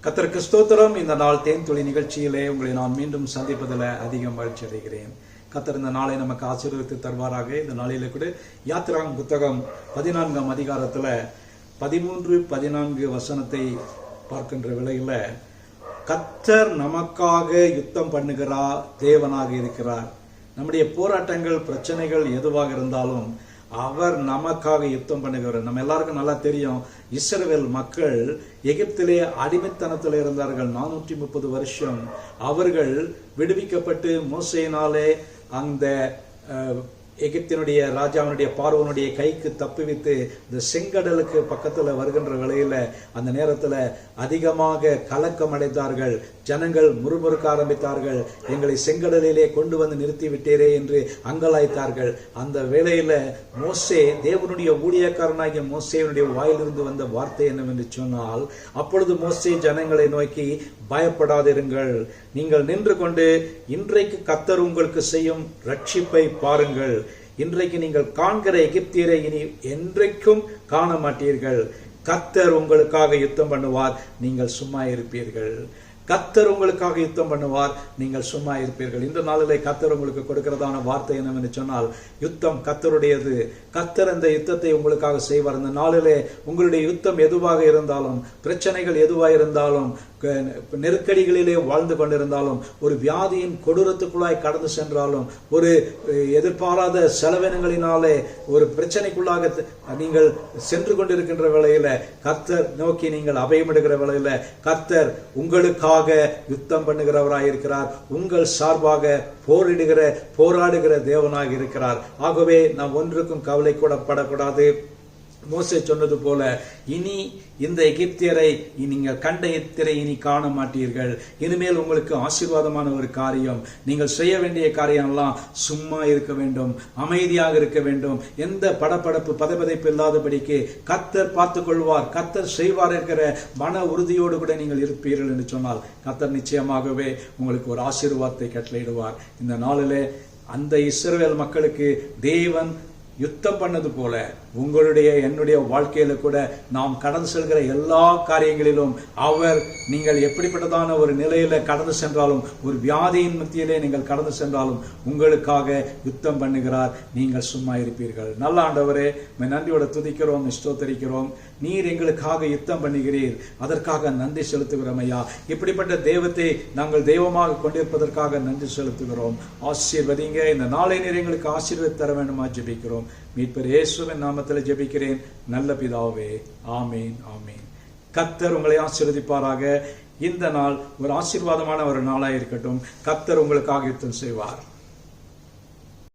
கர்த்தருக்கு ஸ்தோத்திரம். இந்த நாள் தேன் துளி நிகழ்ச்சியிலே உங்களை நான் மீண்டும் சந்திப்பதில் அதிகம் மகிழ்ச்சி அடைகிறேன். கர்த்தர் இந்த நாளை நமக்கு ஆசீர்வதித்து தருவாராக. இந்த நாளிலே கூட யாத்திராம் புத்தகம் 14ஆம் அதிகாரத்தில் 13-14 வசனத்தை பார்க்கின்ற வேளையில கர்த்தர் நமக்காக யுத்தம் பண்ணுகிறார், தேவனாக இருக்கிறார். நம்முடைய போராட்டங்கள், பிரச்சனைகள் எதுவாக இருந்தாலும் அவர் நமக்காக யுத்தம் பண்ணுகிறவர். நம்ம எல்லாருக்கும் நல்லா தெரியும், இஸ்ரவேல் மக்கள் எகிப்திலே அடிமைத்தனத்தில் இருந்தார்கள் 430 வருஷம். அவர்கள் விடுவிக்கப்பட்டு மோசேயினாலே அந்த எகிப்தினுடைய ராஜாவினுடைய பார்வோனுடைய கைக்கு தப்புவித்து இந்த செங்கடலுக்கு பக்கத்துல வருகின்ற வேளையில அந்த நேரத்துல அதிகமாக கலக்கம் அடைந்தார்கள். ஜனங்கள் முறுமுறுக்க ஆரம்பித்தார்கள். எங்களை செங்கடலிலே கொண்டு வந்து நிறுத்தி விட்டீரே என்று அங்கலாய்த்தார்கள். அந்த வேளையில மோசே, தேவனுடைய ஊழியக்காரனாகிய மோசேனுடைய வாயிலிருந்து வந்த வார்த்தை என்னவென்று சொன்னால், அப்பொழுது மோசே ஜனங்களை நோக்கி, பயப்படாதிருங்கள், நீங்கள் நின்று கொண்டு இன்றைக்கு கர்த்தர் உங்களுக்கு செய்யும் ரட்சிப்பை பாருங்கள். இன்றைக்கு நீங்கள் காண்கிற எகிப்தியரை இனி என்றைக்கும் காண மாட்டீர்கள். கர்த்தர் உங்களுக்காக யுத்தம் பண்ணுவார், நீங்கள் சும்மா இருப்பீர்கள். கர்த்தர் உங்களுக்காக யுத்தம் பண்ணுவார், நீங்கள் சும்மா இருப்பீர்கள். இந்த நாளிலே கர்த்தர் உங்களுக்கு கொடுக்கிறதான வார்த்தை என்னவென்று சொன்னால், யுத்தம் கர்த்தருடையது. கர்த்தர் அந்த யுத்தத்தை உங்களுக்காக செய்வார். இந்த நாளிலே உங்களுடைய யுத்தம் எதுவாக இருந்தாலும், பிரச்சனைகள் எதுவாக இருந்தாலும், நெருக்கடிகளிலே வாழ்ந்து கொண்டிருந்தாலும், ஒரு வியாதியின் கொடூரத்துக்குள்ளாய் கடந்து சென்றாலும், ஒரு எதிர்பாராத செலவினங்களினாலே ஒரு பிரச்சனைக்குள்ளாக நீங்கள் சென்று கொண்டிருக்கின்ற வேளையில கர்த்தர் நோக்கி நீங்கள் அபயமிடுகிற வேளையில கர்த்தர் உங்களுக்காக யுத்தம் பண்ணுகிறவராயிருக்கிறார். உங்கள் சார்பாக போராடுகிற தேவனாக இருக்கிறார். ஆகவே நாம் ஒன்றுக்கும் கவலை கூட படக்கூடாது. மோசே சொன்னது போல, இனி இந்த எகிப்தியரை நீங்கள் கண்ட எத்திரை இனி காண மாட்டீர்கள். இனிமேல் உங்களுக்கு ஆசீர்வாதமான ஒரு காரியம். நீங்கள் செய்ய வேண்டிய காரியம் எல்லாம் சும்மா இருக்க வேண்டும், அமைதியாக இருக்க வேண்டும். எந்த படபடப்பு பதபதைப்பு இல்லாதபடிக்கு கர்த்தர் பார்த்துக் கொள்வார், கர்த்தர் செய்வார் என்கிற மன உறுதியோடு கூட நீங்கள் இருப்பீர்கள் என்று சொன்னால் கர்த்தர் நிச்சயமாகவே உங்களுக்கு ஒரு ஆசீர்வாதத்தை கட்டளையிடுவார். இந்த நாளிலே அந்த இஸ்ரவேல் மக்களுக்கு தேவன் யுத்தம் பண்ணது போல உங்களுடைய என்னுடைய வாழ்க்கையில கூட நாம் கடந்து செல்கிற எல்லா காரியங்களிலும் அவர், நீங்கள் எப்படிப்பட்டதான ஒரு நிலையில கடந்து சென்றாலும், ஒரு வியாதியின் மத்தியிலே நீங்கள் கடந்து சென்றாலும் உங்களுக்காக யுத்தம் பண்ணுகிறார், நீங்கள் சும்மா இருப்பீர்கள். நல்ல ஆண்டவரே, நன்றியோட துதிக்கிறோம், ஸ்தோத்திரிக்கிறோம். நீர் எங்களுக்காக யுத்தம் பண்ணுகிறீர், அதற்காக நன்றி செலுத்துகிறோம் ஐயா. இப்படிப்பட்ட தெய்வத்தை நாங்கள் தெய்வமாக கொண்டிருப்பதற்காக நன்றி செலுத்துகிறோம். ஆசீர்வதிங்க. இந்த நாளை நீர் எங்களுக்கு ஆசீர்வதி தர வேண்டுமா ஜெபிக்கிறோம். மீட்பர் இயேசுவின் நாமத்தில் ஜெபிக்கிறேன் நல்ல பிதாவே, ஆமீன், ஆமீன். கர்த்தர் உங்களை ஆசீர்வதிப்பாராக. இந்த நாள் ஒரு ஆசீர்வாதமான ஒரு நாளாக இருக்கட்டும். கர்த்தர் உங்களுக்காக யுத்தம் செய்வார்.